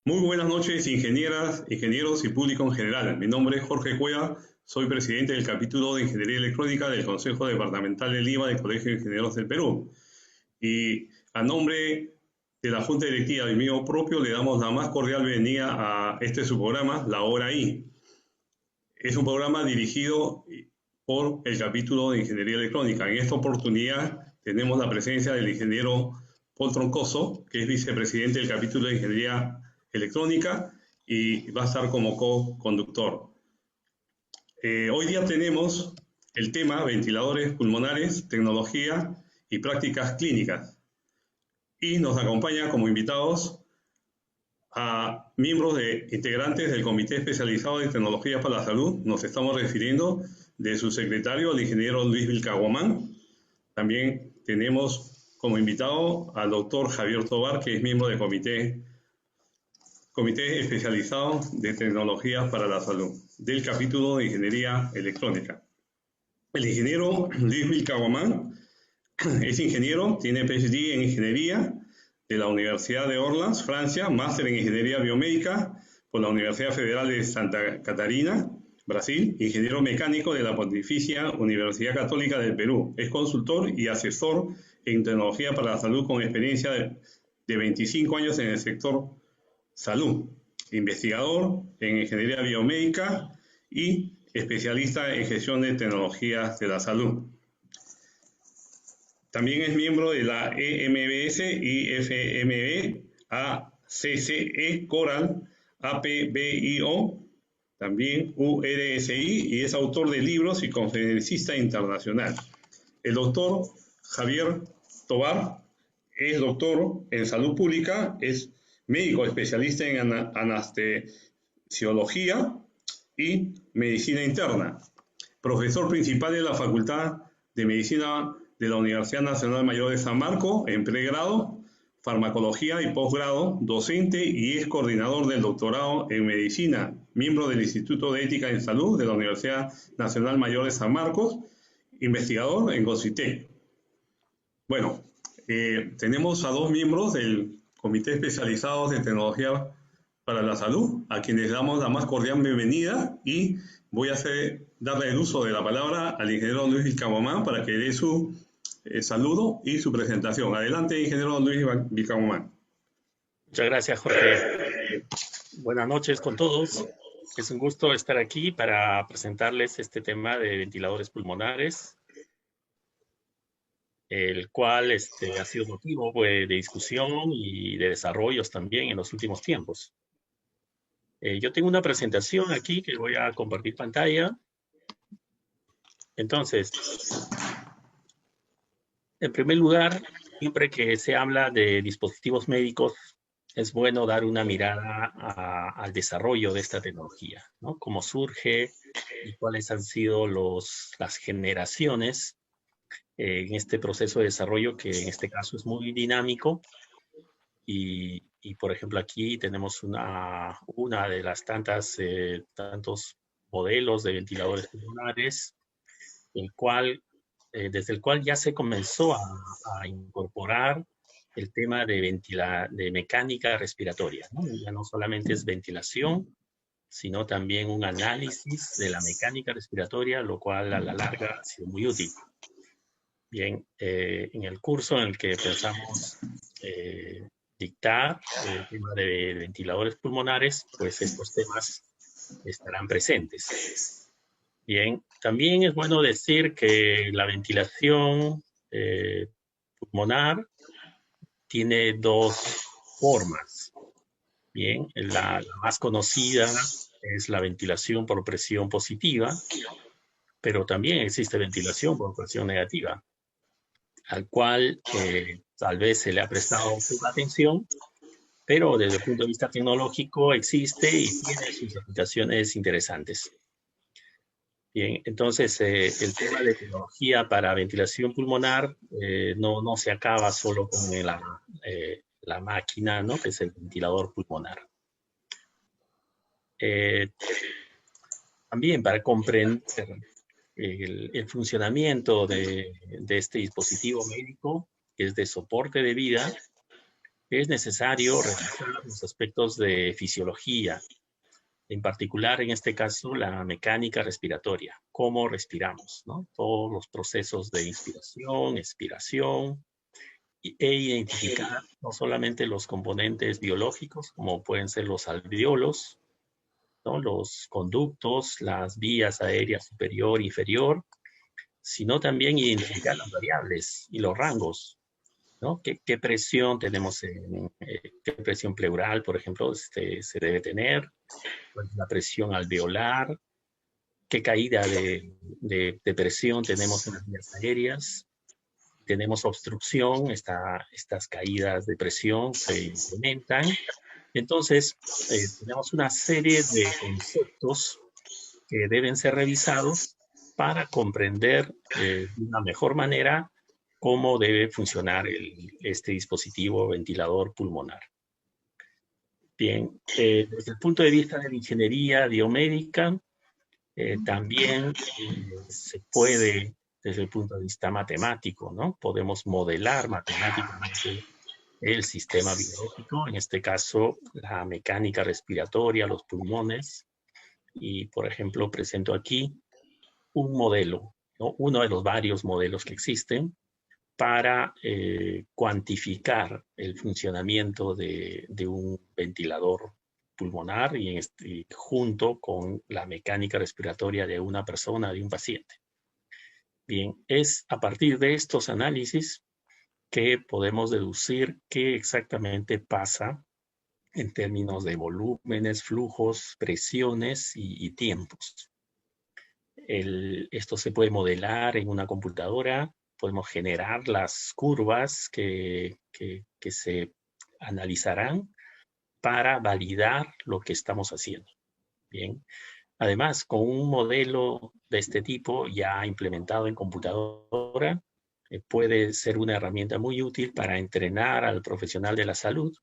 Muy buenas noches, ingenieras, ingenieros y público en general. Mi nombre es Jorge Cueva, soy presidente del capítulo de Ingeniería Electrónica del Consejo Departamental de Lima del Colegio de Ingenieros del Perú. Y a nombre de la Junta Directiva y mío propio, le damos la más cordial bienvenida a su programa, La Hora I. Es un programa dirigido por el capítulo de Ingeniería Electrónica. En esta oportunidad tenemos la presencia del ingeniero Paul Troncoso, que es vicepresidente del capítulo de Ingeniería Electrónica y va a estar como co-conductor. Hoy día tenemos el tema ventiladores pulmonares, tecnología y prácticas clínicas. Y nos acompaña como invitados a miembros integrantes del Comité Especializado de Tecnologías para la Salud. Nos estamos refiriendo de su secretario, el ingeniero Luis Vilcaguamán. También tenemos como invitado al doctor Javier Tobar, que es miembro del Comité Especializado de Tecnologías para la Salud, del capítulo de Ingeniería Electrónica. El ingeniero Luis Vilcaguamán es ingeniero, tiene PhD en Ingeniería de la Universidad de Orleans, Francia, máster en Ingeniería Biomédica por la Universidad Federal de Santa Catarina, Brasil, ingeniero mecánico de la Pontificia Universidad Católica del Perú. Es consultor y asesor en tecnología para la salud con experiencia de 25 años en el sector salud, investigador en Ingeniería Biomédica y especialista en gestión de tecnologías de la salud. También es miembro de la EMBS, IFMB, ACCE, Coral, APBIO, también URSI, y es autor de libros y conferencista internacional. El doctor Javier Tobar es doctor en salud pública, es médico especialista en anestesiología y medicina interna, profesor principal de la Facultad de Medicina de la Universidad Nacional Mayor de San Marcos en pregrado, farmacología y posgrado, docente y es coordinador del doctorado en medicina, miembro del Instituto de Ética en Salud de la Universidad Nacional Mayor de San Marcos, investigador en CONCITEC. Bueno, tenemos a dos miembros del Comité Especializado de Tecnología para la Salud, a quienes damos la más cordial bienvenida y voy a darle el uso de la palabra al ingeniero Luis Vilcaguamán para que dé su saludo y su presentación. Adelante, ingeniero Luis Vilcaguamán. Muchas gracias, Jorge. Buenas noches con todos. Es un gusto estar aquí para presentarles este tema de ventiladores pulmonares, el cual ha sido motivo de discusión y de desarrollos también en los últimos tiempos. Yo tengo una presentación aquí que voy a compartir pantalla. Entonces, en primer lugar, siempre que se habla de dispositivos médicos, es bueno dar una mirada al desarrollo de esta tecnología, ¿no? Cómo surge y cuáles han sido las generaciones en este proceso de desarrollo, que en este caso es muy dinámico. Y por ejemplo, aquí tenemos una de las tantos modelos de ventiladores pulmonares, desde el cual ya se comenzó a incorporar el tema de mecánica respiratoria, ¿no? Ya no solamente es ventilación, sino también un análisis de la mecánica respiratoria, lo cual a la larga ha sido muy útil. Bien, en el curso en el que pensamos dictar el tema de ventiladores pulmonares, pues estos temas estarán presentes. Bien, también es bueno decir que la ventilación pulmonar tiene dos formas. Bien, la más conocida es la ventilación por presión positiva, pero también existe ventilación por presión negativa, al cual tal vez se le ha prestado poca atención, pero desde el punto de vista tecnológico existe y tiene sus aplicaciones interesantes. Bien, entonces el tema de tecnología para ventilación pulmonar no se acaba solo con la máquina, ¿no? Que es el ventilador pulmonar. También para comprender el funcionamiento de este dispositivo médico, que es de soporte de vida, es necesario revisar los aspectos de fisiología, en particular, en este caso, la mecánica respiratoria, cómo respiramos, ¿no? Todos los procesos de inspiración, expiración, e identificar no solamente los componentes biológicos, como pueden ser los alveolos, ¿no? Los conductos, las vías aéreas superior e inferior, sino también identificar las variables y los rangos, ¿no? ¿Qué presión tenemos qué presión pleural, por ejemplo, se debe tener? Pues la presión alveolar, qué caída de presión tenemos en las vías aéreas. Tenemos obstrucción, estas caídas de presión se incrementan. Entonces, tenemos una serie de conceptos que deben ser revisados para comprender de una mejor manera cómo debe funcionar este dispositivo ventilador pulmonar. Bien, desde el punto de vista de la ingeniería biomédica, también se puede, desde el punto de vista matemático, ¿no? Podemos modelar matemáticamente el sistema biológico, en este caso la mecánica respiratoria, los pulmones, y por ejemplo presento aquí un modelo, ¿no? Uno de los varios modelos que existen para cuantificar el funcionamiento de un ventilador pulmonar y junto con la mecánica respiratoria de una persona, de un paciente. Bien, es a partir de estos análisis que podemos deducir qué exactamente pasa en términos de volúmenes, flujos, presiones y tiempos. Esto se puede modelar en una computadora, podemos generar las curvas que se analizarán para validar lo que estamos haciendo. Bien. Además, con un modelo de este tipo ya implementado en computadora, puede ser una herramienta muy útil para entrenar al profesional de la salud,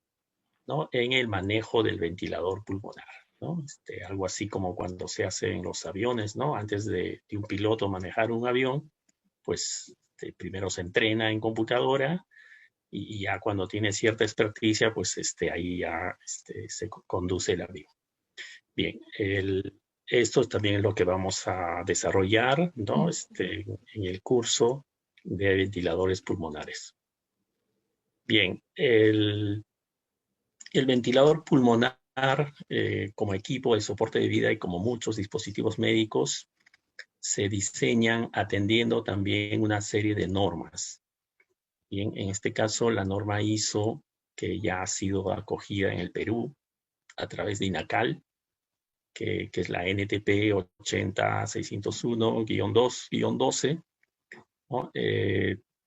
¿no? En el manejo del ventilador pulmonar, ¿no? Algo así como cuando se hace en los aviones, ¿no? Antes de un piloto manejar un avión, pues primero se entrena en computadora y ya cuando tiene cierta experticia, pues ahí ya se conduce el avión. Bien, esto también es lo que vamos a desarrollar, ¿no? En el curso de ventiladores pulmonares. Bien, el ventilador pulmonar como equipo de soporte de vida y como muchos dispositivos médicos se diseñan atendiendo también una serie de normas. Bien, en este caso la norma ISO que ya ha sido acogida en el Perú a través de INACAL, que es la NTP 80601-2-12, ¿no?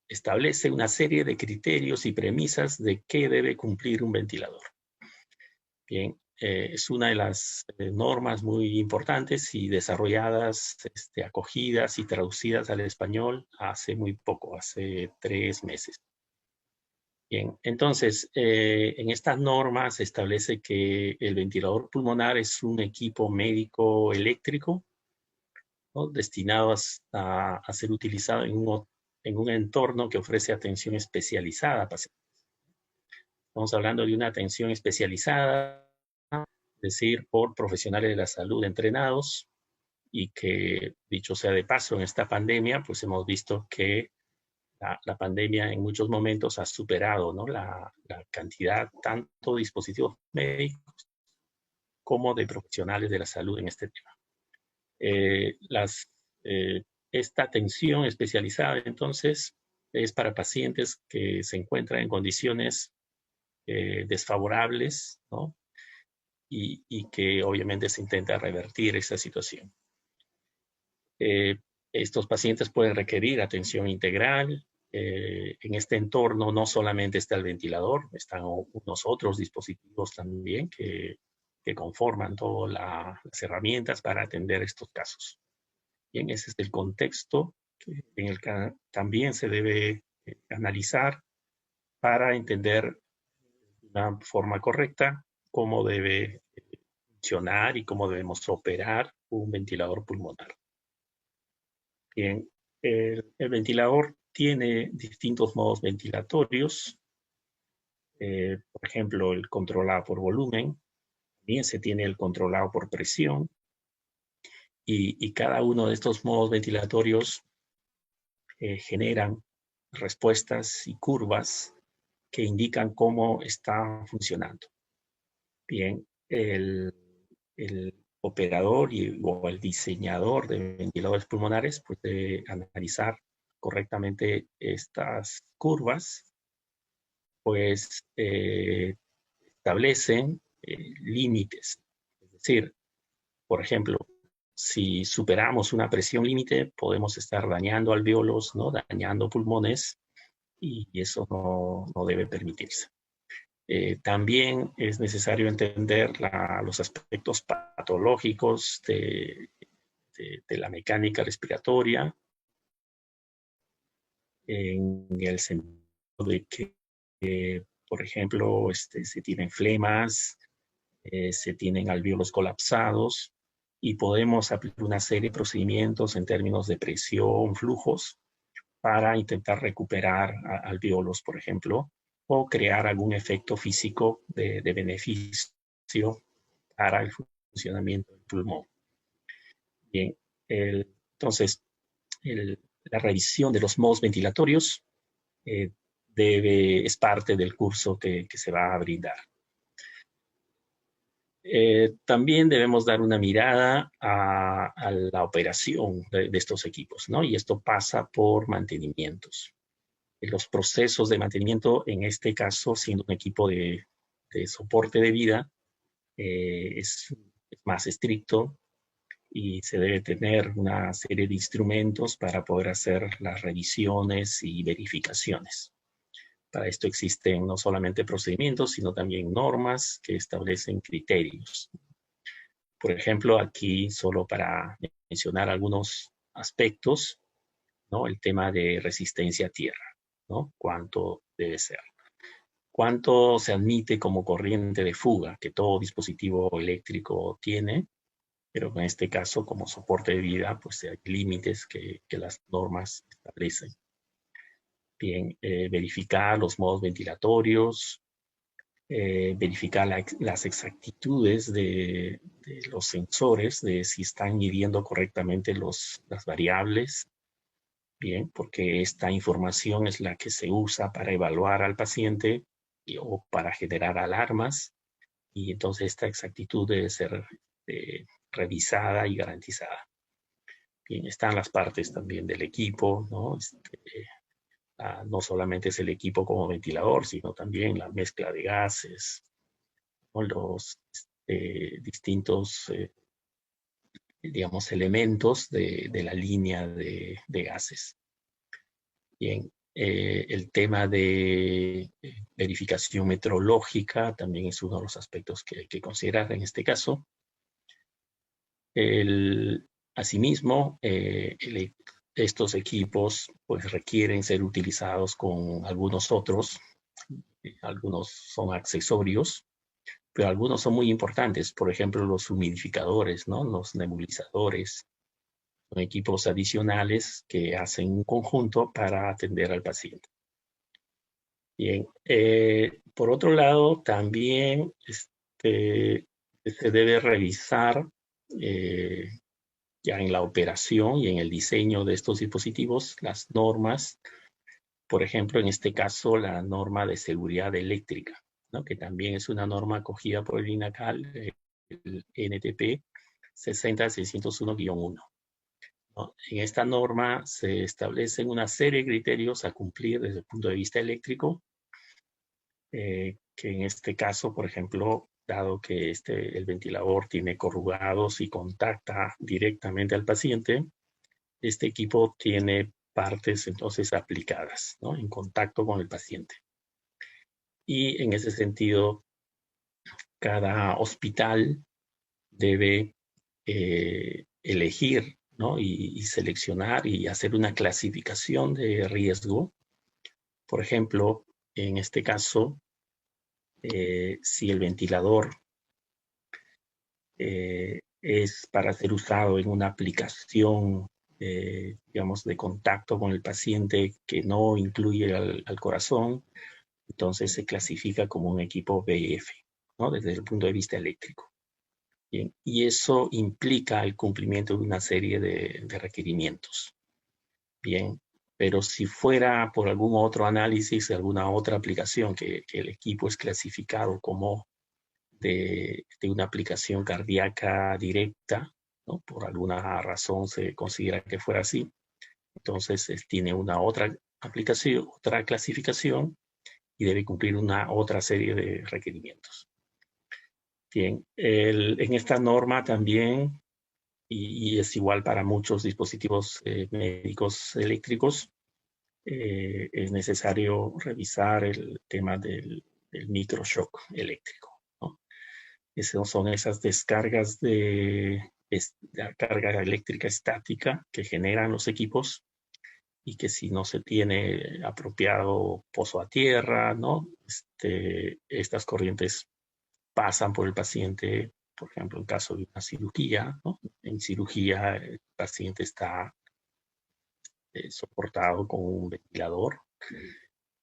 Establece una serie de criterios y premisas de qué debe cumplir un ventilador. Bien, es una de las normas muy importantes y desarrolladas, acogidas y traducidas al español hace muy poco, hace 3 meses. Bien, entonces, en estas normas se establece que el ventilador pulmonar es un equipo médico eléctrico, ¿no? Destinado a ser utilizado en un entorno que ofrece atención especializada a pacientes. Estamos hablando de una atención especializada, es decir, por profesionales de la salud entrenados y que, dicho sea de paso, en esta pandemia, pues hemos visto que la pandemia en muchos momentos ha superado, ¿no? la cantidad tanto de dispositivos médicos como de profesionales de la salud en este tema. Esta atención especializada, entonces, es para pacientes que se encuentran en condiciones desfavorables, ¿no? Y que obviamente se intenta revertir esa situación. Estos pacientes pueden requerir atención integral. En este entorno no solamente está el ventilador, están unos otros dispositivos también que conforman todas las herramientas para atender estos casos. Bien, ese es el contexto en el que también se debe analizar para entender de una forma correcta cómo debe funcionar y cómo debemos operar un ventilador pulmonar. Bien, el ventilador tiene distintos modos ventilatorios. Por ejemplo, el controlado por volumen, también se tiene el controlado por presión, y cada uno de estos modos ventilatorios generan respuestas y curvas que indican cómo está funcionando. Bien, el operador o el diseñador de ventiladores pulmonares pues debe analizar correctamente estas curvas, pues establecen límites. Es decir, por ejemplo, si superamos una presión límite, podemos estar dañando alvéolos, ¿no? Dañando pulmones, y eso no debe permitirse. También es necesario entender los aspectos patológicos de la mecánica respiratoria, en el sentido de que, por ejemplo, se tienen flemas, se tienen alvéolos colapsados, y podemos aplicar una serie de procedimientos en términos de presión, flujos, para intentar recuperar alvéolos, por ejemplo, o crear algún efecto físico de beneficio para el funcionamiento del pulmón. Bien, entonces, la revisión de los modos ventilatorios es parte del curso que se va a brindar. También debemos dar una mirada a la operación de estos equipos, ¿no? Y esto pasa por mantenimientos. Los procesos de mantenimiento, en este caso, siendo un equipo de soporte de vida, es más estricto, y se debe tener una serie de instrumentos para poder hacer las revisiones y verificaciones. Para esto existen no solamente procedimientos, sino también normas que establecen criterios. Por ejemplo, aquí, solo para mencionar algunos aspectos, ¿no? El tema de resistencia a tierra, ¿no? ¿Cuánto debe ser? ¿Cuánto se admite como corriente de fuga que todo dispositivo eléctrico tiene? Pero en este caso, como soporte de vida, pues hay límites que las normas establecen. Bien, verificar los modos ventilatorios, verificar las exactitudes de los sensores, de si están midiendo correctamente las variables. Bien, porque esta información es la que se usa para evaluar al paciente o para generar alarmas, y entonces esta exactitud debe ser revisada y garantizada. Bien, están las partes también del equipo, ¿no? No solamente es el equipo como ventilador, sino también la mezcla de gases, ¿no? Los distintos, digamos, elementos de la línea de gases. Bien, el tema de verificación metrológica también es uno de los aspectos que hay que considerar en este caso. Asimismo, estos equipos pues requieren ser utilizados con algunos otros. Algunos son accesorios, pero algunos son muy importantes. Por ejemplo, los humidificadores, ¿no? Los nebulizadores. Son equipos adicionales que hacen un conjunto para atender al paciente. Bien, por otro lado, también se debe revisar ya en la operación y en el diseño de estos dispositivos las normas. Por ejemplo, en este caso, la norma de seguridad eléctrica, ¿no? Que también es una norma acogida por el INACAL, el NTP 60601-1. ¿No? En esta norma se establecen una serie de criterios a cumplir desde el punto de vista eléctrico, que en este caso, por ejemplo, dado que el ventilador tiene corrugados y contacta directamente al paciente, este equipo tiene partes entonces aplicadas, ¿no? En contacto con el paciente. Y en ese sentido, cada hospital debe elegir, ¿no? y seleccionar y hacer una clasificación de riesgo. Por ejemplo, en este caso, si el ventilador es para ser usado en una aplicación, digamos, de contacto con el paciente que no incluye al corazón, entonces se clasifica como un equipo BF, ¿no? Desde el punto de vista eléctrico. Bien, y eso implica el cumplimiento de una serie de requerimientos. Bien, pero si fuera por algún otro análisis, alguna otra aplicación que el equipo es clasificado como de una aplicación cardíaca directa, ¿no? Por alguna razón se considera que fuera así, entonces tiene una otra aplicación, otra clasificación y debe cumplir una otra serie de requerimientos. Bien, en esta norma también, y es igual para muchos dispositivos médicos eléctricos, es necesario revisar el tema del microshock eléctrico, ¿no? Son esas descargas de carga eléctrica estática que generan los equipos y que si no se tiene apropiado pozo a tierra, ¿no? Estas corrientes pasan por el paciente, por ejemplo, en caso de una cirugía, ¿no? En cirugía el paciente está soportado con un ventilador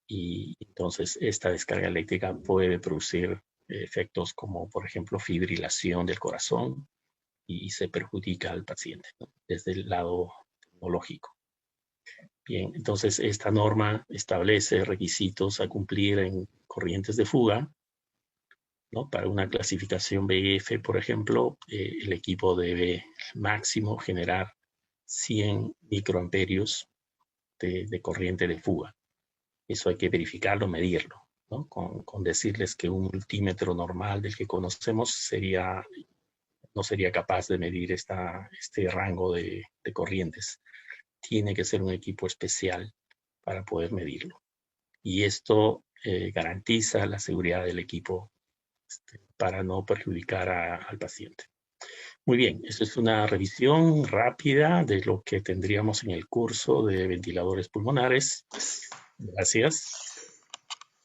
y entonces esta descarga eléctrica puede producir efectos como, por ejemplo, fibrilación del corazón y se perjudica al paciente, ¿no? Desde el lado tecnológico. Bien, entonces esta norma establece requisitos a cumplir en corrientes de fuga, ¿no? Para una clasificación BF, por ejemplo, el equipo debe máximo generar 100 microamperios de corriente de fuga. Eso hay que verificarlo, medirlo, ¿no? Con decirles que un multímetro normal del que conocemos no sería capaz de medir este rango de corrientes. Tiene que ser un equipo especial para poder medirlo. Y esto garantiza la seguridad del equipo para no perjudicar al paciente. Muy bien, eso es una revisión rápida de lo que tendríamos en el curso de ventiladores pulmonares. Gracias.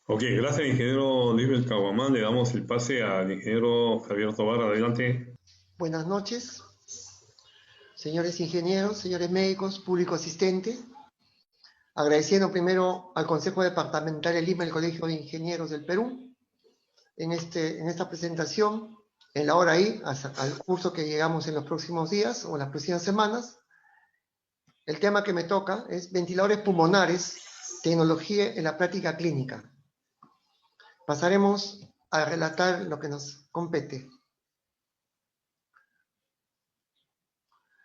Ok, gracias, ingeniero Luis Caguamán. Le damos el pase al ingeniero Javier Tobar. Adelante. Buenas noches, señores ingenieros, señores médicos, público asistente. Agradeciendo primero al Consejo Departamental de Lima, el Colegio de Ingenieros del Perú, en esta presentación, en la hora I, al curso que llegamos en los próximos días o en las próximas semanas. El tema que me toca es ventiladores pulmonares, tecnología en la práctica clínica. Pasaremos a relatar lo que nos compete.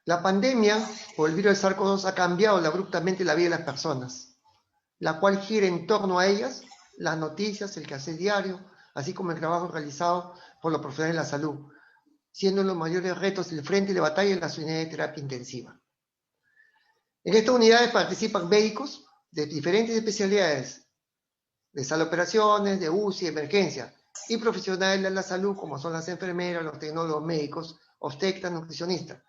La pandemia por el virus de SARS-CoV-2 ha cambiado abruptamente la vida de las personas, la cual gira en torno a ellas las noticias, el quehacer diario, así como el trabajo realizado por los profesionales de la salud, siendo los mayores retos el frente de batalla en las unidades de terapia intensiva. En estas unidades participan médicos de diferentes especialidades, de sala de operaciones, de UCI, emergencia, y profesionales de la salud como son las enfermeras, los tecnólogos médicos, obstetras, nutricionistas.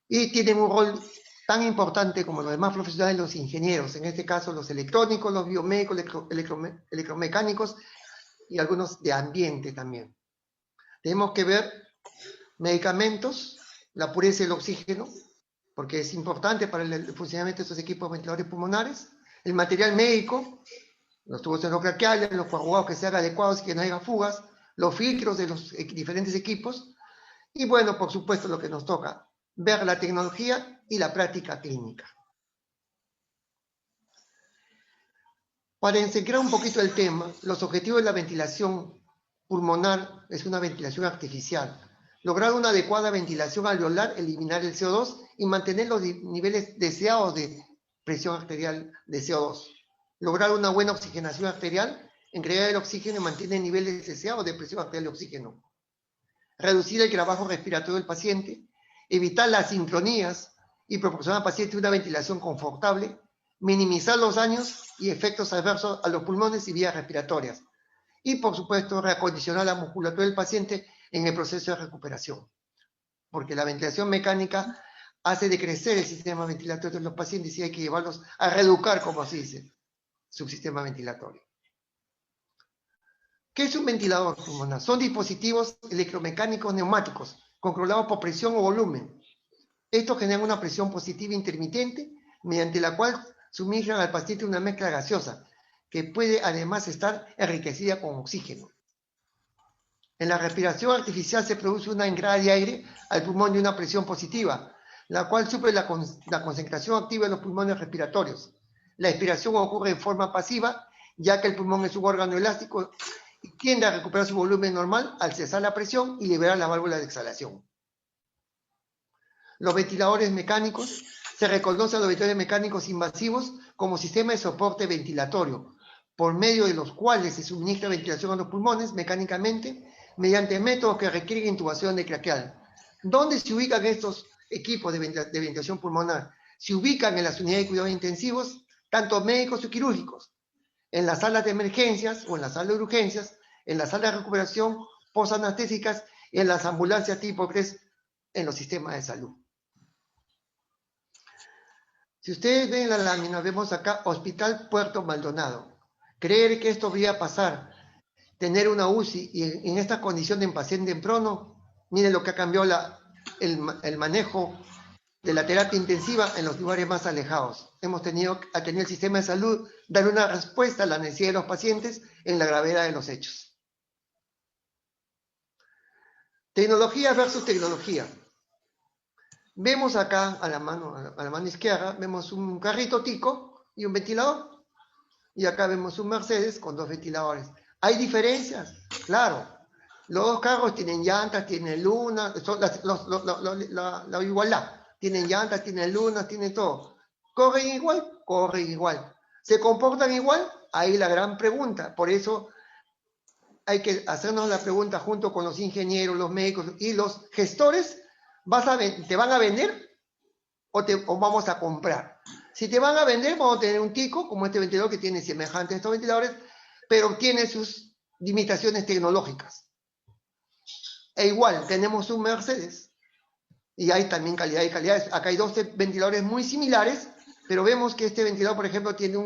Y tienen un rol tan importante como los demás profesionales, los ingenieros, en este caso los electrónicos, los biomédicos, electromecánicos y algunos de ambiente también. Tenemos que ver medicamentos, la pureza del oxígeno, porque es importante para el funcionamiento de estos equipos ventiladores pulmonares, el material médico, los tubos endotraqueales, los coaguados que sean adecuados y que no haya fugas, los filtros de los diferentes equipos, y bueno, por supuesto lo que nos toca, ver la tecnología y la práctica clínica. Para encerrar un poquito el tema, los objetivos de la ventilación pulmonar es una ventilación artificial. Lograr una adecuada ventilación alveolar, eliminar el CO2 y mantener los niveles deseados de presión arterial de CO2. Lograr una buena oxigenación arterial, entregar el oxígeno y mantener niveles deseados de presión arterial de oxígeno. Reducir el trabajo respiratorio del paciente, evitar las sincronías y proporcionar al paciente una ventilación confortable, minimizar los daños y efectos adversos a los pulmones y vías respiratorias. Y, por supuesto, reacondicionar la musculatura del paciente en el proceso de recuperación. Porque la ventilación mecánica hace decrecer el sistema ventilatorio de los pacientes y hay que llevarlos a reeducar, como se dice, su sistema ventilatorio. ¿Qué es un ventilador pulmonar? Son dispositivos electromecánicos neumáticos controlados por presión o volumen. Estos generan una presión positiva intermitente mediante la cual suministran al paciente una mezcla gaseosa que puede además estar enriquecida con oxígeno. En la respiración artificial se produce una entrada de aire al pulmón de una presión positiva, la cual suple la concentración activa de los pulmones respiratorios. La expiración ocurre en forma pasiva, ya que el pulmón es un órgano elástico y tiende a recuperar su volumen normal al cesar la presión y liberar la válvula de exhalación. Los ventiladores mecánicos se reconocen a los ventiladores mecánicos invasivos como sistema de soporte ventilatorio, por medio de los cuales se suministra ventilación a los pulmones mecánicamente mediante métodos que requieren intubación traqueal. ¿Dónde se ubican estos equipos de ventilación pulmonar? Se ubican en las unidades de cuidados intensivos, tanto médicos o quirúrgicos, en las salas de emergencias o en las salas de urgencias, en las salas de recuperación posanestésicas y en las ambulancias tipo 3 en los sistemas de salud. Si ustedes ven la lámina, vemos acá Hospital Puerto Maldonado. Creer que esto podría pasar, tener una UCI y en esta condición de paciente en prono, miren lo que ha cambiado el manejo de la terapia intensiva en los lugares más alejados. Hemos tenido a tener el sistema de salud dar una respuesta a la necesidad de los pacientes en la gravedad de los hechos. Tecnología versus tecnología. Vemos acá a la mano izquierda, vemos un carrito tico y un ventilador. Y acá vemos un Mercedes con 2 ventiladores. ¿Hay diferencias? Claro. Los 2 carros tienen llantas, tienen lunas, son la igualdad. Tienen llantas, tienen lunas, tienen todo. ¿Corren igual? Corren igual. ¿Se comportan igual? Ahí la gran pregunta. Por eso hay que hacernos la pregunta junto con los ingenieros, los médicos y los gestores. ¿Te van a vender o vamos a comprar? Si te van a vender, vamos a tener un tico, como este ventilador que tiene semejante a estos ventiladores, pero tiene sus limitaciones tecnológicas. E igual, tenemos un Mercedes, y hay también calidad y calidades. Acá hay 2 ventiladores muy similares, pero vemos que este ventilador, por ejemplo, tiene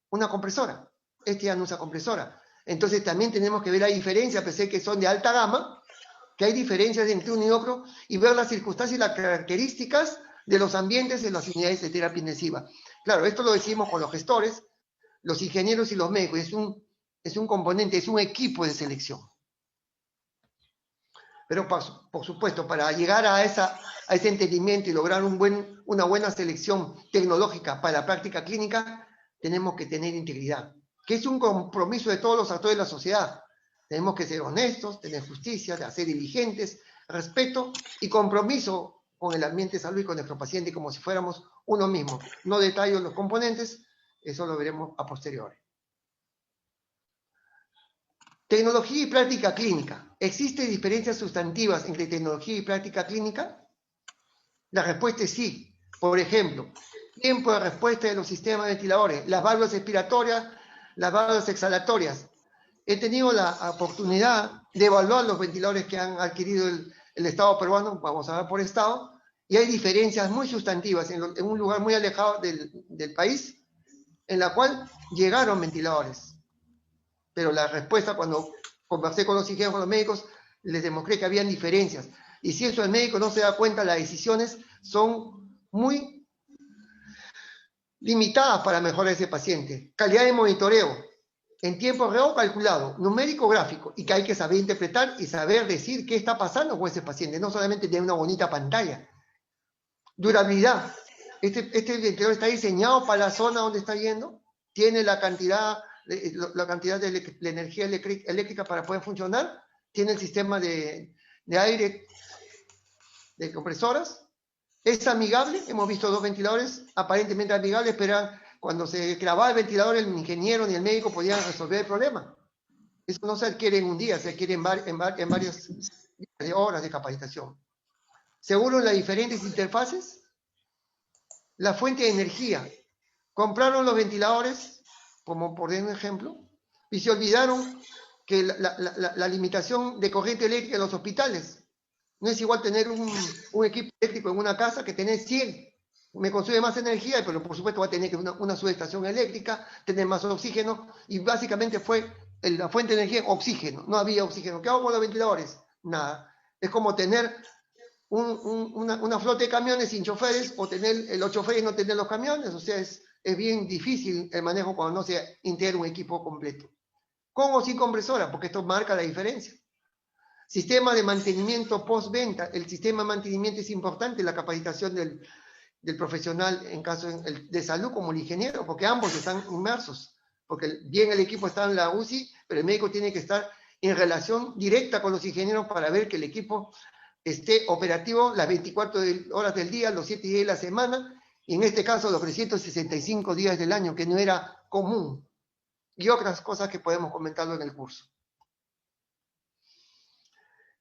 una compresora. Este ya no usa compresora. Entonces también tenemos que ver la diferencia, pese a que son de alta gama, que hay diferencias entre uno y otro, y ver las circunstancias y las características de los ambientes en las unidades de terapia intensiva. Claro, esto lo decimos con los gestores, los ingenieros y los médicos. Es un componente, es un equipo de selección. Pero por supuesto, para llegar a ese entendimiento y lograr una buena selección tecnológica para la práctica clínica, tenemos que tener integridad, que es un compromiso de todos los actores de la sociedad. Tenemos que ser honestos, tener justicia, ser diligentes, respeto y compromiso con el ambiente de salud y con nuestro paciente como si fuéramos uno mismo. No detallo los componentes, eso lo veremos a posteriori. Tecnología y práctica clínica. ¿Existen diferencias sustantivas entre tecnología y práctica clínica? La respuesta es sí. Por ejemplo, tiempo de respuesta de los sistemas de ventiladores, las válvulas expiratorias, las válvulas exhalatorias. He tenido la oportunidad de evaluar los ventiladores que han adquirido el Estado peruano, vamos a ver por Estado, y hay diferencias muy sustantivas en un lugar muy alejado del país, en la cual llegaron ventiladores. Pero la respuesta, cuando conversé con los ingenieros, con los médicos, les demostré que habían diferencias. Y si eso el médico no se da cuenta, las decisiones son muy limitadas para mejorar ese paciente. Calidad de monitoreo, en tiempo real calculado, numérico gráfico, y que hay que saber interpretar y saber decir qué está pasando con ese paciente, no solamente tener una bonita pantalla. Durabilidad. Este ventilador está diseñado para la zona donde está yendo, tiene la cantidad de energía eléctrica para poder funcionar, tiene el sistema de aire de compresoras, es amigable. Hemos visto 2 ventiladores aparentemente amigables, pero cuando se clavaba el ventilador, el ingeniero ni el médico podían resolver el problema. Eso no se adquiere en un día, se adquiere en varias horas de capacitación. Seguro en las diferentes interfaces, la fuente de energía. Compraron los ventiladores, como por ejemplo, y se olvidaron que la limitación de corriente eléctrica en los hospitales. No es igual tener un equipo eléctrico en una casa que tener 100. Me consume más energía, pero por supuesto va a tener que una subestación eléctrica, tener más oxígeno, y básicamente fue la fuente de energía oxígeno. No había oxígeno. ¿Qué hago con los ventiladores? Nada. Es como tener una flota de camiones sin choferes, o tener los choferes y no tener los camiones. O sea, es es bien difícil el manejo cuando no se integra un equipo completo. Con o sin compresora, porque esto marca la diferencia. Sistema de mantenimiento postventa. El sistema de mantenimiento es importante, la capacitación del profesional en caso de salud como el ingeniero, porque ambos están inmersos. Porque bien el equipo está en la UCI, pero el médico tiene que estar en relación directa con los ingenieros para ver que el equipo esté operativo las 24 horas del día, los 7 días de la semana, y en este caso los 365 días del año, que no era común. Y otras cosas que podemos comentarlo en el curso.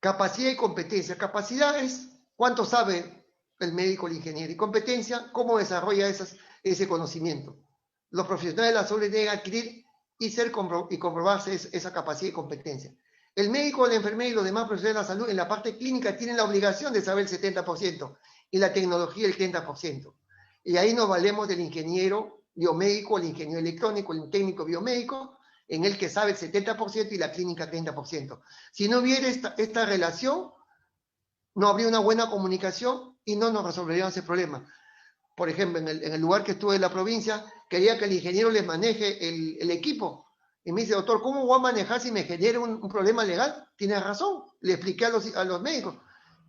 Capacidad y competencia. Capacidad es cuánto sabe el médico o el ingeniero. Y competencia, cómo desarrolla ese conocimiento. Los profesionales de la salud deben adquirir y comprobarse esa capacidad y competencia. El médico, la enfermera y los demás profesionales de la salud en la parte clínica tienen la obligación de saber el 70% y la tecnología el 30%. Y ahí nos valemos del ingeniero biomédico, el ingeniero electrónico, el técnico biomédico, en el que sabe el 70% y la clínica 30%. Si no hubiera esta relación, no habría una buena comunicación y no nos resolveríamos ese problema. Por ejemplo, en el lugar que estuve en la provincia, quería que el ingeniero les maneje el equipo. Y me dice, doctor, ¿cómo voy a manejar si me genera un problema legal? Tienes razón, le expliqué a los médicos.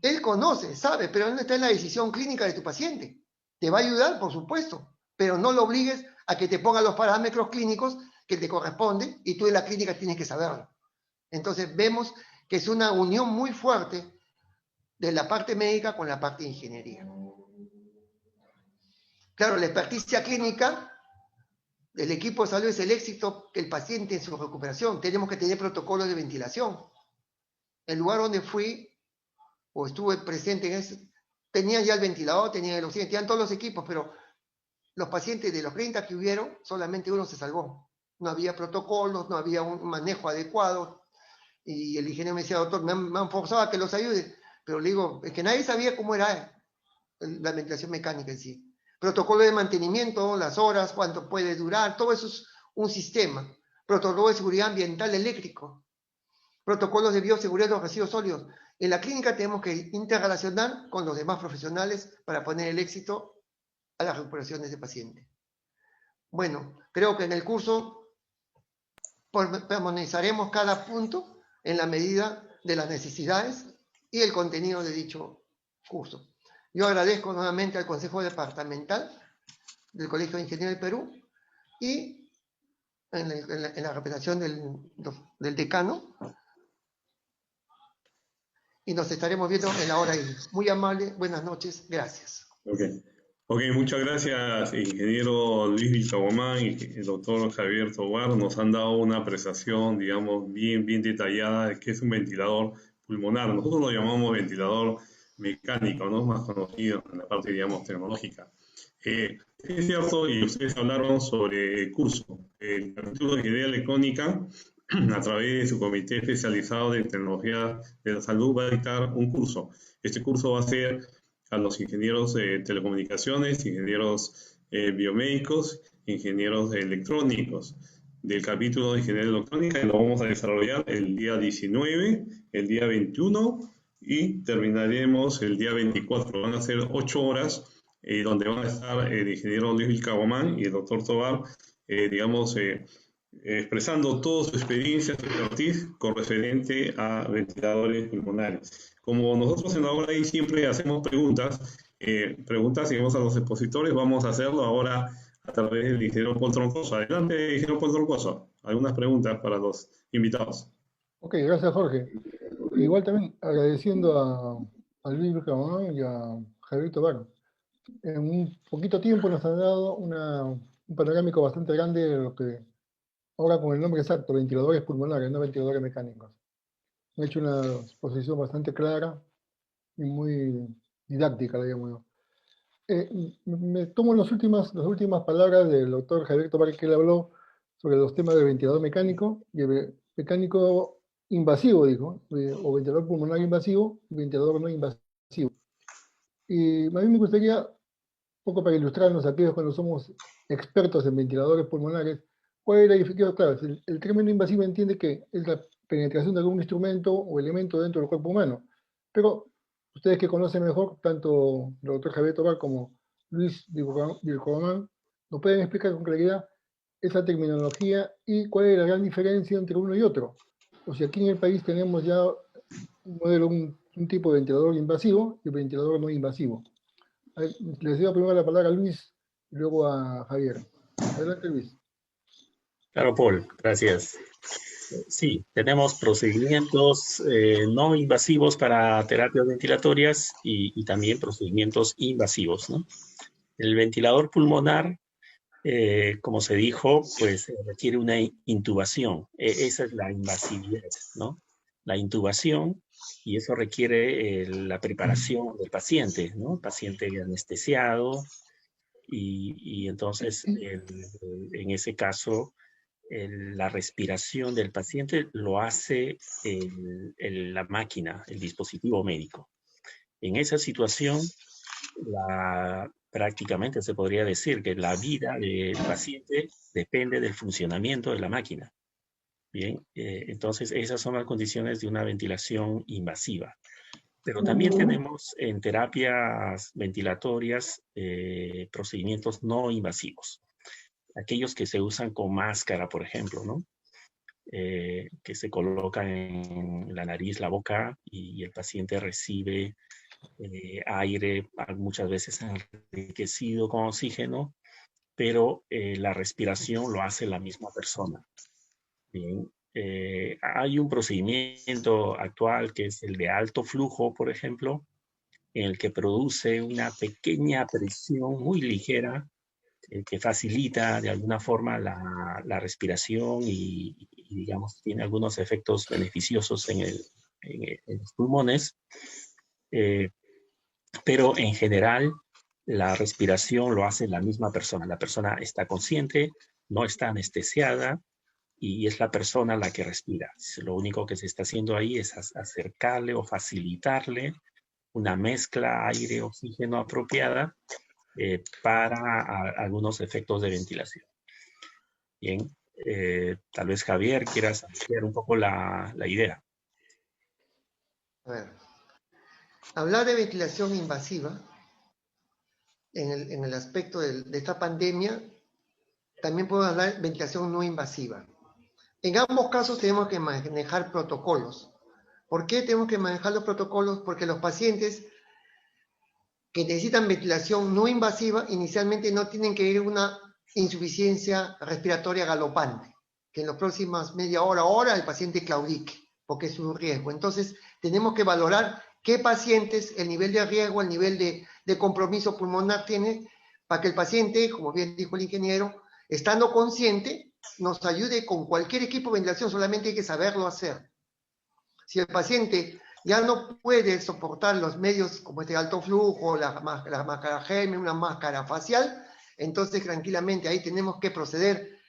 Él conoce, sabe, pero no está en la decisión clínica de tu paciente. Te va a ayudar, por supuesto, pero no lo obligues a que te ponga los parámetros clínicos que te corresponden y tú en la clínica tienes que saberlo. Entonces vemos que es una unión muy fuerte de la parte médica con la parte de ingeniería. Claro, la experticia clínica del equipo de salud es el éxito que el paciente en su recuperación. Tenemos que tener protocolos de ventilación. El lugar donde fui o estuve presente en ese, tenían ya el ventilador, tenían el oxígeno, tenían todos los equipos, pero los pacientes de los 30 que hubieron, solamente uno se salvó. No había protocolos, no había un manejo adecuado. Y el ingeniero me decía, doctor, me han forzado a que los ayude. Pero le digo, es que nadie sabía cómo era la ventilación mecánica en sí. Protocolo de mantenimiento, las horas, cuánto puede durar, todo eso es un sistema. Protocolo de seguridad ambiental eléctrico. Protocolos de bioseguridad de los residuos sólidos. En la clínica tenemos que interrelacionar con los demás profesionales para poner el éxito a la recuperación de ese paciente. Bueno, creo que en el curso permanezaremos cada punto en la medida de las necesidades y el contenido de dicho curso. Yo agradezco nuevamente al Consejo Departamental del Colegio de Ingenieros del Perú y en la representación del decano. Y nos estaremos viendo en la hora I. Muy amable, buenas noches, gracias. Ok, muchas gracias, ingeniero Luis Vilcabomán y el doctor Javier Tobar. Nos han dado una apreciación, digamos, bien detallada de qué es un ventilador pulmonar. Nosotros lo llamamos ventilador mecánico, ¿no? Más conocido en la parte, digamos, tecnológica. Es cierto, y ustedes hablaron sobre el curso. El capítulo de Ingeniería Electrónica, a través de su comité especializado de tecnología de la salud, va a dictar un curso. Este curso va a ser a los ingenieros de telecomunicaciones, ingenieros biomédicos, ingenieros electrónicos del capítulo de Ingeniería Electrónica, y lo vamos a desarrollar el día 19, el día 21 y terminaremos el día 24. Van a ser 8 horas donde van a estar el ingeniero Luis Vilcabomán y el doctor Tobar, expresando toda su experiencia, su expertise con referente a ventiladores pulmonares. Como nosotros en la hora I siempre hacemos preguntas, seguimos a los expositores, vamos a hacerlo ahora a través del ingeniero Paul Troncoso. Adelante, ingeniero Paul Troncoso. Algunas preguntas para los invitados. Ok, gracias, Jorge. Igual también agradeciendo a Luis Vilcabomán y a Javier Tobar. En un poquito tiempo nos han dado un panorámico bastante grande de lo que ahora con el nombre exacto, ventiladores pulmonares, no ventiladores mecánicos. Han hecho una exposición bastante clara y muy didáctica, le llamo yo. Me tomo las últimas palabras del doctor Javier Tobar, que él habló sobre los temas del ventilador mecánico y el mecánico invasivo, dijo, o ventilador pulmonar invasivo y ventilador no invasivo. Y a mí me gustaría, un poco para ilustrarnos a aquellos cuando somos expertos en ventiladores pulmonares, cuál es la diferencia. Claro, el término invasivo entiende que es la penetración de algún instrumento o elemento dentro del cuerpo humano, pero ustedes que conocen mejor, tanto el doctor Javier Tobar como Luis Vilcabomán, ¿Nos pueden explicar con claridad esa terminología y cuál es la gran diferencia entre uno y otro? O sea, aquí en el país tenemos ya un modelo, un tipo de ventilador invasivo y ventilador no invasivo. A ver, les doy primero la palabra a Luis y luego a Javier. Adelante, Luis. Claro, Paul, gracias. Sí, tenemos procedimientos no invasivos para terapias ventilatorias y también procedimientos invasivos, ¿no? El ventilador pulmonar, como se dijo, pues requiere una intubación. Esa es la invasividad, ¿no? La intubación, y eso requiere la preparación del paciente, ¿no? El paciente anestesiado, y entonces en ese caso la respiración del paciente lo hace la máquina, el dispositivo médico. En esa situación, prácticamente se podría decir que la vida del paciente depende del funcionamiento de la máquina. Bien, entonces esas son las condiciones de una ventilación invasiva. Pero también tenemos en terapias ventilatorias procedimientos no invasivos. Aquellos que se usan con máscara, por ejemplo, ¿no? Que se colocan en la nariz, la boca, y el paciente recibe aire muchas veces enriquecido con oxígeno, pero la respiración lo hace la misma persona. Bien. Hay un procedimiento actual que es el de alto flujo, por ejemplo, en el que produce una pequeña presión muy ligera que facilita de alguna forma la respiración y, digamos, tiene algunos efectos beneficiosos en los pulmones, pero en general la respiración lo hace la misma persona. La persona está consciente, no está anestesiada y es la persona la que respira. Lo único que se está haciendo ahí es acercarle o facilitarle una mezcla aire-oxígeno apropiada para algunos efectos de ventilación. Bien, tal vez Javier quieras ampliar un poco la idea. A ver, hablar de ventilación invasiva en el aspecto de esta pandemia, también podemos hablar de ventilación no invasiva. En ambos casos tenemos que manejar protocolos. ¿Por qué tenemos que manejar los protocolos? Porque los pacientes que necesitan ventilación no invasiva inicialmente no tienen que ir a una insuficiencia respiratoria galopante, que en las próximas media hora el paciente claudique, porque es un riesgo. Entonces tenemos que valorar qué pacientes, el nivel de riesgo, el nivel de compromiso pulmonar tiene, para que el paciente, como bien dijo el ingeniero, estando consciente, nos ayude con cualquier equipo de ventilación, solamente hay que saberlo hacer. Si el paciente ya no puede soportar los medios como este alto flujo, la máscara GERME, una máscara facial, entonces tranquilamente ahí tenemos que proceder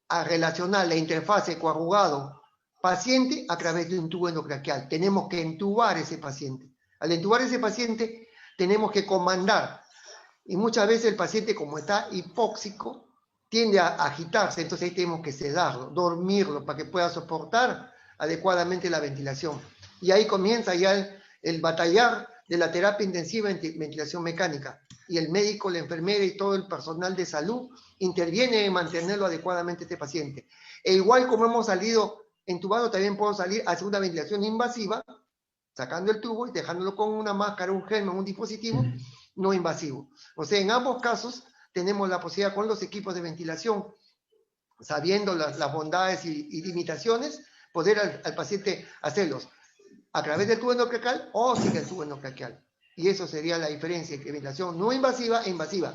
a relacionar la interfase coarrugado-paciente a través de un tubo endotraqueal. Tenemos que entubar a ese paciente. Al entubar a ese paciente tenemos que comandar, y muchas veces el paciente, como está hipóxico, tiende a agitarse, entonces ahí tenemos que sedarlo, dormirlo para que pueda soportar adecuadamente la ventilación. Y ahí comienza ya el batallar de la terapia intensiva en ventilación mecánica. Y el médico, la enfermera y todo el personal de salud interviene en mantenerlo adecuadamente este paciente. E igual como hemos salido entubado, también podemos salir a hacer una ventilación invasiva, sacando el tubo y dejándolo con una máscara, un GERME, un dispositivo no invasivo. O sea, en ambos casos tenemos la posibilidad con los equipos de ventilación, sabiendo las bondades y limitaciones, poder al paciente hacerlos a través del tubo endotraqueal o sin el tubo endotraqueal. Y eso sería la diferencia entre ventilación no invasiva e invasiva.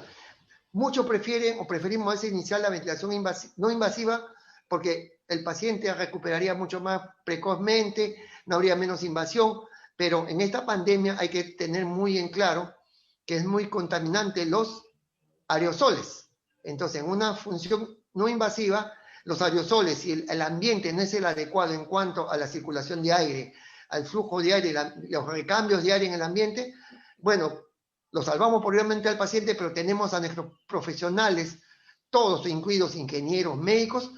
Muchos prefieren o preferimos a veces iniciar la ventilación no invasiva porque el paciente recuperaría mucho más precozmente, no habría menos invasión, pero en esta pandemia hay que tener muy en claro que es muy contaminante los aerosoles. Entonces, en una función no invasiva, los aerosoles, si el ambiente no es el adecuado en cuanto a la circulación de aire, al flujo de aire, los recambios de aire en el ambiente, bueno, lo salvamos probablemente al paciente, pero tenemos a nuestros profesionales, todos incluidos ingenieros, médicos,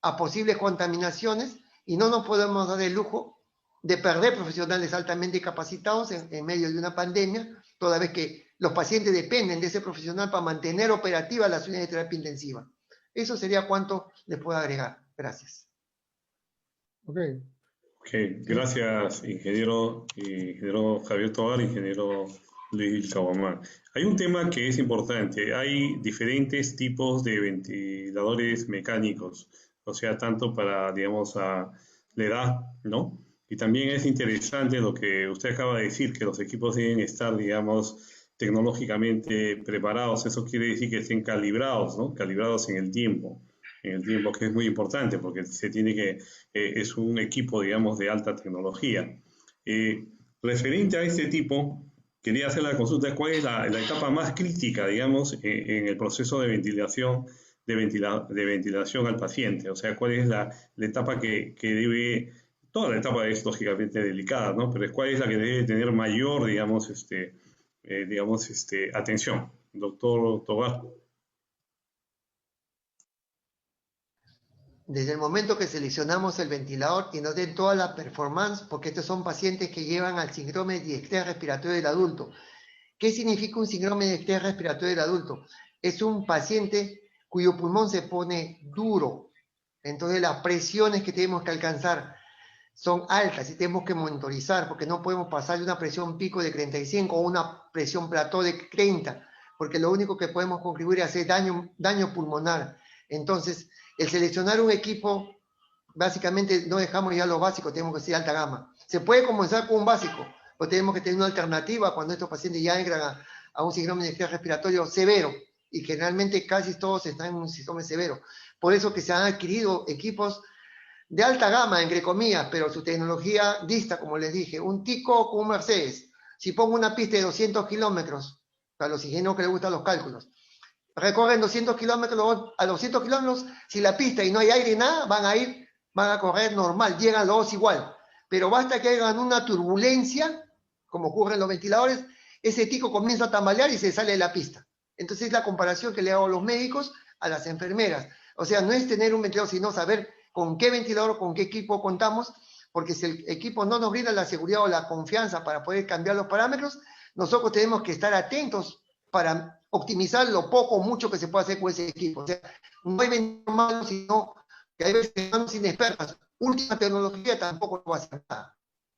a posibles contaminaciones y no nos podemos dar el lujo de perder profesionales altamente capacitados en medio de una pandemia, toda vez que los pacientes dependen de ese profesional para mantener operativas las unidades de terapia intensiva. Eso sería cuanto les puedo agregar. Gracias. Ok. Ok, gracias, ingeniero Javier Tovar, ingeniero Luis Caguamán. Hay un tema que es importante. Hay diferentes tipos de ventiladores mecánicos, o sea, tanto para, digamos, a la edad, ¿no? Y también es interesante lo que usted acaba de decir, que los equipos deben estar, digamos, tecnológicamente preparados. Eso quiere decir que estén calibrados, ¿no? Calibrados en el tiempo, que es muy importante, porque se tiene que es un equipo, digamos, de alta tecnología. Referente a este tipo, quería hacer la consulta, ¿cuál es la etapa más crítica, digamos, en el proceso de ventilación, de ventilación al paciente? O sea, ¿cuál es la etapa que debe, toda la etapa es lógicamente delicada, ¿no? Pero ¿cuál es la que debe tener mayor, digamos, atención? Doctor Tobar. Desde el momento que seleccionamos el ventilador y nos den toda la performance, porque estos son pacientes que llevan al síndrome de estrés respiratorio del adulto. ¿Qué significa un síndrome de estrés respiratorio del adulto? Es un paciente cuyo pulmón se pone duro. Entonces las presiones que tenemos que alcanzar son altas y tenemos que monitorizar, porque no podemos pasar de una presión pico de 35 o una presión plató de 30, porque lo único que podemos contribuir es hacer daño pulmonar. Entonces, el seleccionar un equipo, básicamente no dejamos ya lo básico, tenemos que ser alta gama. Se puede comenzar con un básico, pero tenemos que tener una alternativa cuando estos pacientes ya entran a un síndrome de estrés respiratorio severo, y generalmente casi todos están en un síndrome severo. Por eso que se han adquirido equipos de alta gama, entre comillas, pero su tecnología dista, como les dije, un Tico con un Mercedes. Si pongo una pista de 200 kilómetros, para los ingenieros que les gustan los cálculos, recorren 200 kilómetros, a 200 kilómetros, si la pista y no hay aire y nada, van a correr normal, llegan los dos igual. Pero basta que hagan una turbulencia, como ocurre en los ventiladores, ese Tico comienza a tambalear y se sale de la pista. Entonces es la comparación que le hago a los médicos, a las enfermeras. O sea, no es tener un ventilador, sino saber con qué ventilador, con qué equipo contamos, porque si el equipo no nos brinda la seguridad o la confianza para poder cambiar los parámetros, nosotros tenemos que estar atentos para optimizar lo poco o mucho que se puede hacer con ese equipo. O sea, no hay ventilador malo, sino que hay veces que estamos inexpertos. Última tecnología tampoco no va a hacer nada.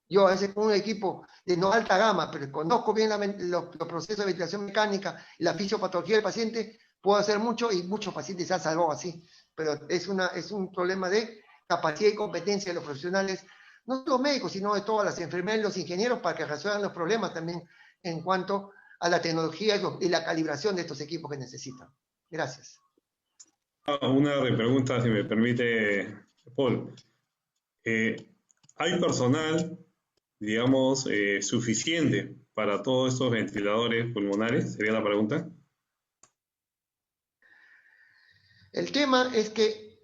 Yo a veces con un equipo de no alta gama, pero conozco bien los procesos de ventilación mecánica y la fisiopatología del paciente, puedo hacer mucho y muchos pacientes se han salvado así. Pero es un problema de capacidad y competencia de los profesionales, no solo médicos, sino de todas las enfermeras y los ingenieros, para que resuelvan los problemas también en cuanto a la tecnología y la calibración de estos equipos que necesitan. Gracias. Una pregunta, si me permite, Paul. ¿Hay personal, digamos, suficiente para todos estos ventiladores pulmonares? Sería la pregunta. El tema es que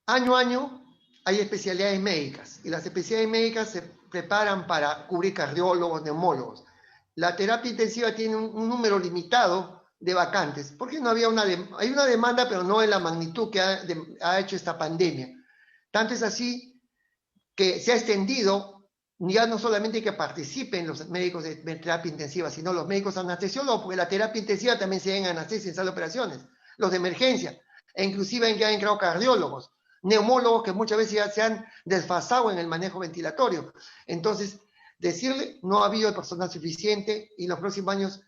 año a año hay especialidades médicas y las especialidades médicas se preparan para cubrir cardiólogos, neumólogos. La terapia intensiva tiene un número limitado de vacantes, porque no había hay una demanda, pero no en la magnitud que ha hecho esta pandemia. Tanto es así que se ha extendido, ya no solamente que participen los médicos de terapia intensiva, sino los médicos anestesiólogos, porque la terapia intensiva también se da en anestesia, en sala de operaciones, los de emergencia, e inclusive ya han entrado cardiólogos, neumólogos que muchas veces ya se han desfasado en el manejo ventilatorio. Entonces, decirle, no ha habido el personal suficiente y en los próximos años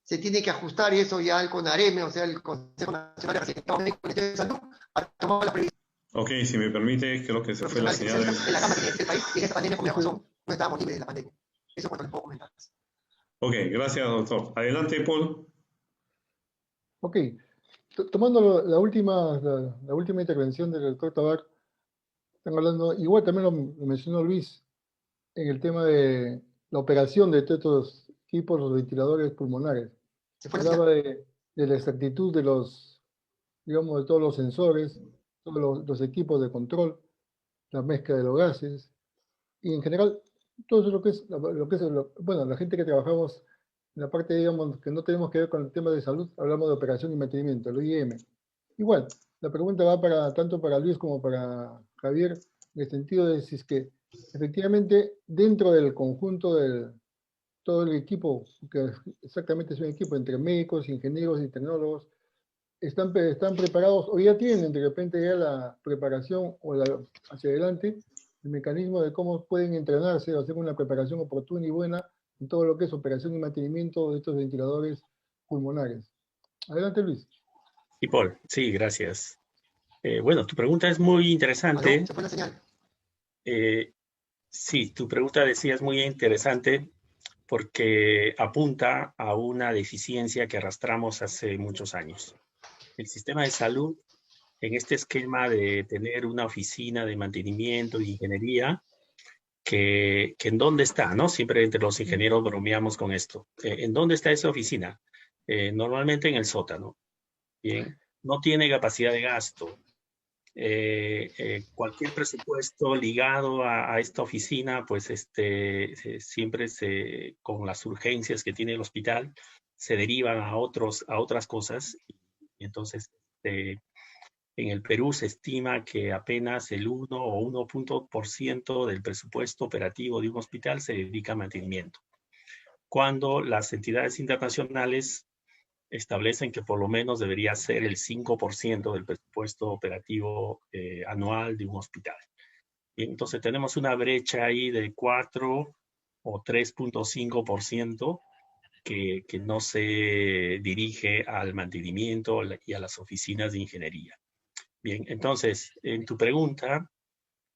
se tiene que ajustar, y eso ya el CONAREME, o sea, el Consejo Nacional de Salud, ha tomado la previsión. Ok, si me permite, creo que se fue la señal. En la gama que tiene el país, y en esta pandemia, por razón, no estábamos libres de la pandemia. Eso es cuanto les puedo comentar. Ok, gracias, doctor. Adelante, Paul. Ok, tomando la última intervención del doctor Tovar, están hablando, igual también lo mencionó Luis, en el tema de la operación de estos equipos, los ventiladores pulmonares. Hablaba de la exactitud de los, digamos, de todos los sensores, todos los equipos de control, la mezcla de los gases, y en general, todo eso bueno, la gente que trabajamos en la parte, digamos, que no tenemos que ver con el tema de salud, hablamos de operación y mantenimiento, el OIM. Igual, la pregunta va tanto para Luis como para Javier, en el sentido de si es que efectivamente dentro del conjunto de todo el equipo, que exactamente es un equipo entre médicos, ingenieros y tecnólogos, están preparados o ya tienen de repente ya la preparación hacia adelante, el mecanismo de cómo pueden entrenarse o hacer una preparación oportuna y buena en todo lo que es operación y mantenimiento de estos ventiladores pulmonares. Adelante, Luis. Y Paul, sí, gracias. Bueno, tu pregunta es muy interesante. ¿Aló? ¿Se fue la señal? Sí, tu pregunta decía es muy interesante porque apunta a una deficiencia que arrastramos hace muchos años. El sistema de salud, en este esquema de tener una oficina de mantenimiento y ingeniería, que en dónde está, ¿no? Siempre entre los ingenieros bromeamos con esto. ¿En dónde está esa oficina? Normalmente en el sótano. Bien, no tiene capacidad de gasto. Cualquier presupuesto ligado a esta oficina, pues siempre con las urgencias que tiene el hospital, se derivan a otras cosas. Y entonces, en el Perú se estima que apenas el 1 o 1% del presupuesto operativo de un hospital se dedica a mantenimiento. Cuando las entidades internacionales establecen que por lo menos debería ser el 5% del presupuesto operativo anual de un hospital. Y entonces tenemos una brecha ahí de 4 o 3.5% que no se dirige al mantenimiento y a las oficinas de ingeniería. Bien, entonces, en tu pregunta,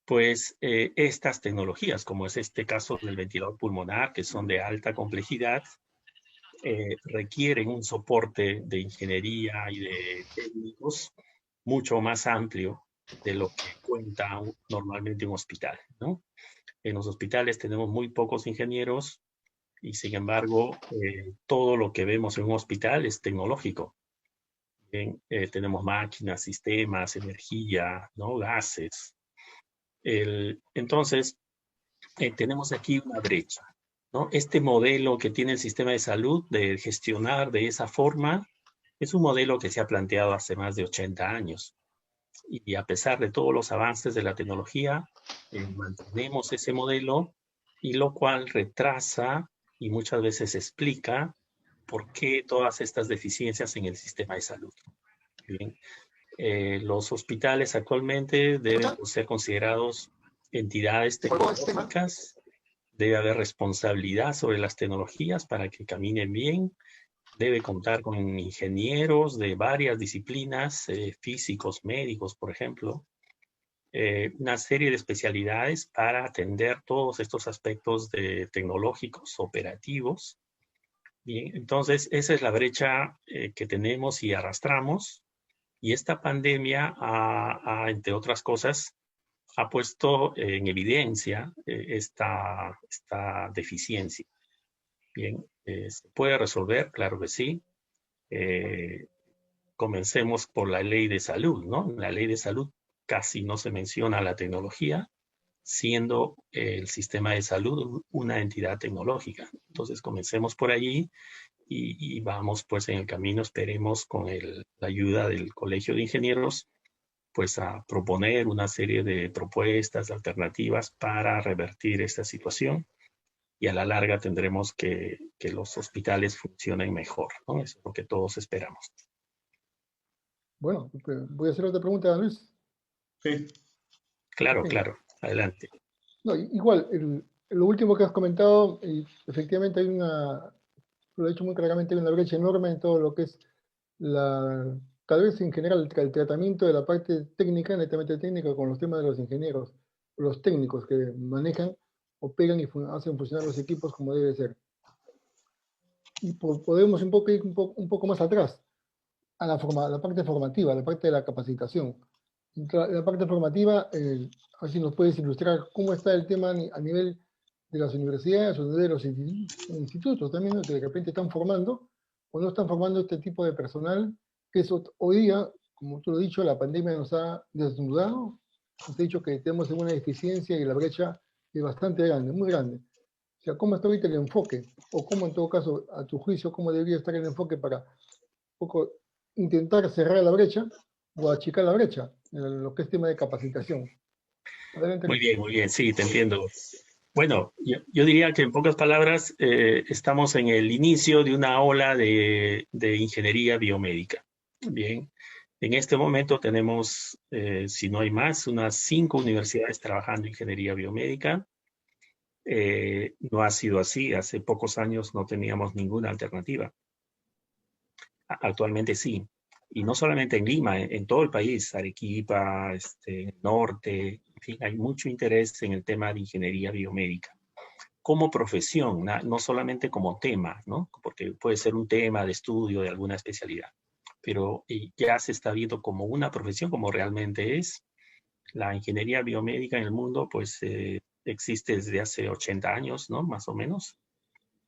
pues estas tecnologías, como es este caso del ventilador pulmonar, que son de alta complejidad, requieren un soporte de ingeniería y de técnicos mucho más amplio de lo que cuenta normalmente un hospital, ¿no? En los hospitales tenemos muy pocos ingenieros y sin embargo todo lo que vemos en un hospital es tecnológico. Tenemos máquinas, sistemas, energía, ¿no? Gases. Entonces, tenemos aquí una brecha, ¿no? Este modelo que tiene el sistema de salud de gestionar de esa forma es un modelo que se ha planteado hace más de 80 años. Y a pesar de todos los avances de la tecnología, mantenemos ese modelo y lo cual retrasa y muchas veces explica por qué todas estas deficiencias en el sistema de salud. Bien. Los hospitales actualmente deben ser considerados entidades tecnológicas, debe haber responsabilidad sobre las tecnologías para que caminen bien, debe contar con ingenieros de varias disciplinas, físicos, médicos, por ejemplo, una serie de especialidades para atender todos estos aspectos tecnológicos, operativos. Bien, entonces esa es la brecha que tenemos y arrastramos. Y esta pandemia, entre otras cosas, ha puesto en evidencia esta deficiencia. Bien, ¿se puede resolver? Claro que sí. Comencemos por la ley de salud, ¿no? En la ley de salud casi no se menciona la tecnología, siendo el sistema de salud una entidad tecnológica. Entonces, comencemos por allí y vamos pues en el camino, esperemos con la ayuda del Colegio de Ingenieros, pues a proponer una serie de propuestas alternativas para revertir esta situación y a la larga tendremos que los hospitales funcionen mejor, ¿no? Eso es lo que todos esperamos. Bueno, voy a hacer otra pregunta a Luis. Sí. Claro, Ok. claro, adelante. No, igual, lo último que has comentado, efectivamente lo he dicho muy claramente, hay una brecha enorme en todo lo que es tal vez en general el tratamiento de la parte técnica, netamente técnica, con los temas de los ingenieros, los técnicos que manejan, operan y hacen funcionar los equipos como debe ser. Y podemos ir un poco más atrás, a la parte formativa, a la parte de la capacitación. La parte formativa, a ver si nos puedes ilustrar cómo está el tema a nivel de las universidades o de los institutos también, ¿no? Que de repente están formando o no están formando este tipo de personal, que eso hoy día, como tú lo has dicho, la pandemia nos ha desnudado, nos ha dicho que tenemos una deficiencia y la brecha es bastante grande, muy grande. O sea, ¿cómo está ahorita el enfoque? O cómo en todo caso, a tu juicio, cómo debería estar el enfoque para un poco intentar cerrar la brecha o achicar la brecha en lo que es tema de capacitación. Adelante, Luis. Muy bien, sí, te entiendo. Bueno, yo diría que en pocas palabras estamos en el inicio de una ola de ingeniería biomédica. Bien, en este momento tenemos, si no hay más, unas 5 universidades trabajando en ingeniería biomédica. No ha sido así, hace pocos años no teníamos ninguna alternativa. Actualmente sí, y no solamente en Lima, en todo el país, Arequipa, norte, en fin, hay mucho interés en el tema de ingeniería biomédica como profesión, no solamente como tema, ¿no? Porque puede ser un tema de estudio de alguna especialidad, pero ya se está viendo como una profesión, como realmente es. La ingeniería biomédica en el mundo, pues, existe desde hace 80 años, ¿no? Más o menos.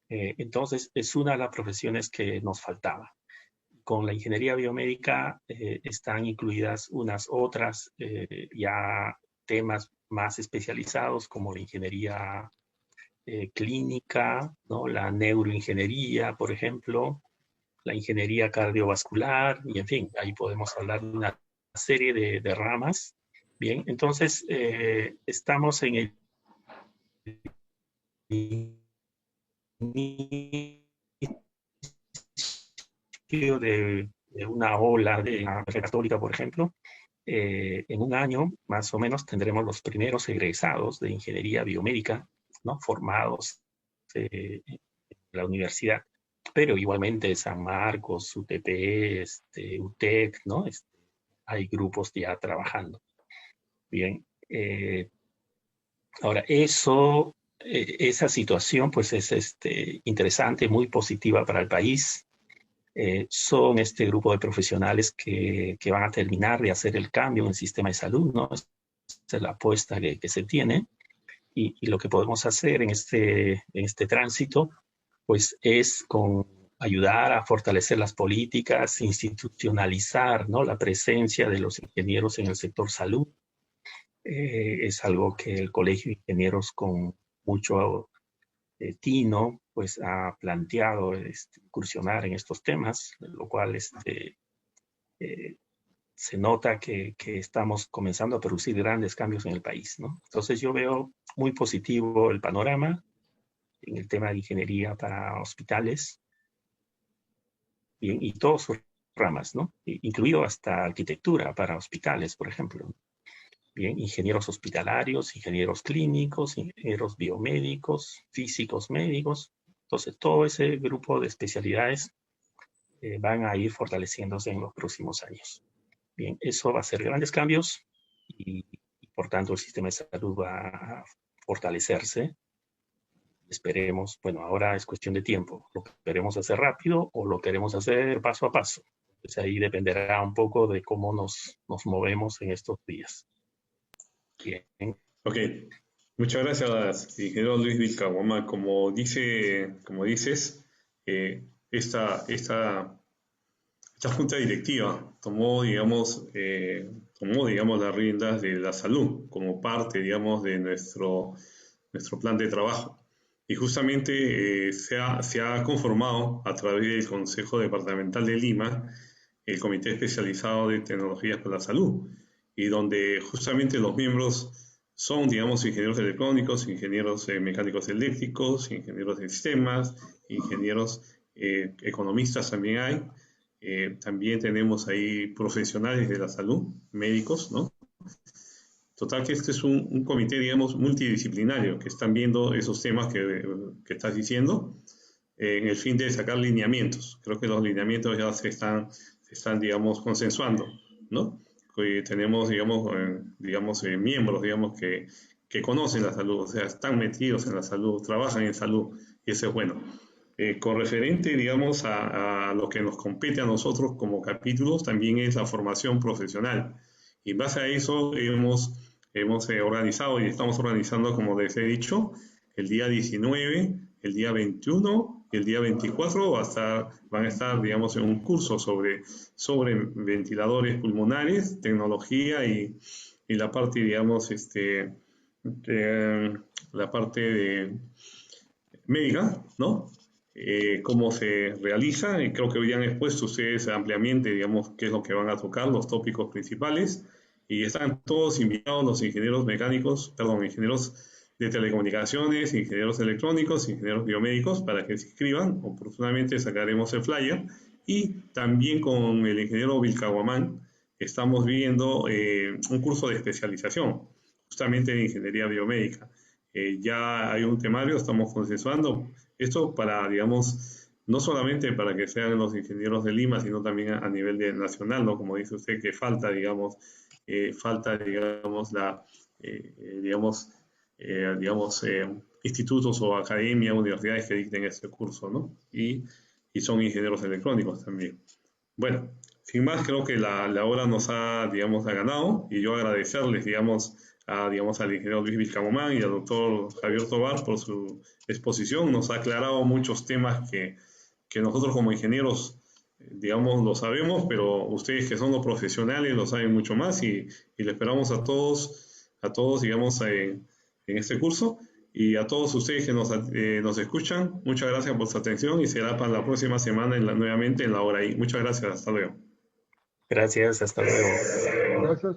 Entonces, es una de las profesiones que nos faltaba. Con la ingeniería biomédica están incluidas unas otras ya temas más especializados como la ingeniería clínica, ¿no? La neuroingeniería, por ejemplo, la ingeniería cardiovascular, y en fin, ahí podemos hablar de una serie de ramas. Bien, entonces estamos en el inicio de una ola de la Iglesia Católica, por ejemplo. En un año, más o menos, tendremos los primeros egresados de ingeniería biomédica, ¿no? Formados en la universidad, pero igualmente San Marcos, UTP, UTEC, ¿no? Hay grupos ya trabajando. Bien, ahora esa situación pues es interesante, muy positiva para el país. Son este grupo de profesionales que van a terminar de hacer el cambio en el sistema de salud, ¿no? Esa es la apuesta que se tiene. Y lo que podemos hacer en este tránsito, pues es ayudar a fortalecer las políticas, institucionalizar, ¿no? La presencia de los ingenieros en el sector salud. Es algo que el Colegio de Ingenieros con mucho tino, pues ha planteado incursionar en estos temas, lo cual se nota que estamos comenzando a producir grandes cambios en el país, ¿no? Entonces yo veo muy positivo el panorama en el tema de ingeniería para hospitales y todas sus ramas, ¿no? Incluido hasta arquitectura para hospitales, por ejemplo. Bien, ingenieros hospitalarios, ingenieros clínicos, ingenieros biomédicos, físicos médicos. Entonces, todo ese grupo de especialidades van a ir fortaleciéndose en los próximos años. Bien, eso va a ser grandes cambios y por tanto el sistema de salud va a fortalecerse. Esperemos, bueno, ahora es cuestión de tiempo. ¿Lo queremos hacer rápido o lo queremos hacer paso a paso? Pues ahí dependerá un poco de cómo nos movemos en estos días. Bien. Ok, muchas gracias, ingeniero Luis Vizcarroma. Como dices, esta junta directiva tomó, digamos, las riendas de la salud como parte, digamos, de nuestro plan de trabajo. Y justamente se ha conformado a través del Consejo Departamental de Lima el Comité Especializado de Tecnologías para la Salud, y donde justamente los miembros son, digamos, ingenieros electrónicos, ingenieros mecánicos eléctricos, ingenieros de sistemas, ingenieros economistas también hay. También tenemos ahí profesionales de la salud, médicos, ¿no? Total que este es un comité, digamos, multidisciplinario, que están viendo esos temas que estás diciendo, en el fin de sacar lineamientos. Creo que los lineamientos ya se están digamos, consensuando, ¿no? Tenemos, digamos, miembros, digamos, que conocen la salud, o sea, están metidos en la salud, trabajan en salud, y eso es bueno. Con referente, digamos, a lo que nos compete a nosotros como capítulos, también es la formación profesional. Y en base a eso hemos organizado y estamos organizando, como les he dicho, el día 19, el día 21 y el día 24 van a estar, digamos, en un curso sobre ventiladores pulmonares, tecnología y la parte, digamos, la parte de médica, ¿no? Cómo se realiza, y creo que hoy han expuesto ustedes ampliamente, digamos, qué es lo que van a tocar, los tópicos principales, y están todos invitados los ingenieros mecánicos, perdón, ingenieros de telecomunicaciones, ingenieros electrónicos, ingenieros biomédicos, para que se inscriban. Oportunamente sacaremos el flyer. Y también con el ingeniero Vilcahuamán estamos viendo un curso de especialización, justamente en ingeniería biomédica. Ya hay un temario, estamos consensuando esto para, digamos, no solamente para que sean los ingenieros de Lima, sino también a nivel nacional, ¿no? Como dice usted, que falta, digamos, institutos o academias, universidades que dicten este curso, ¿no? Y son ingenieros electrónicos también. Bueno, sin más, creo que la hora nos ha, digamos, ha ganado, y yo agradecerles, digamos, al ingeniero Luis Vilcamomán y al doctor Javier Tobar por su exposición. Nos ha aclarado muchos temas que nosotros como ingenieros, digamos, lo sabemos, pero ustedes que son los profesionales lo saben mucho más, y le esperamos a todos, digamos, en este curso. Y a todos ustedes que nos escuchan, muchas gracias por su atención, y será para la próxima semana nuevamente en la hora I. Muchas gracias, hasta luego. Gracias, hasta luego. Gracias.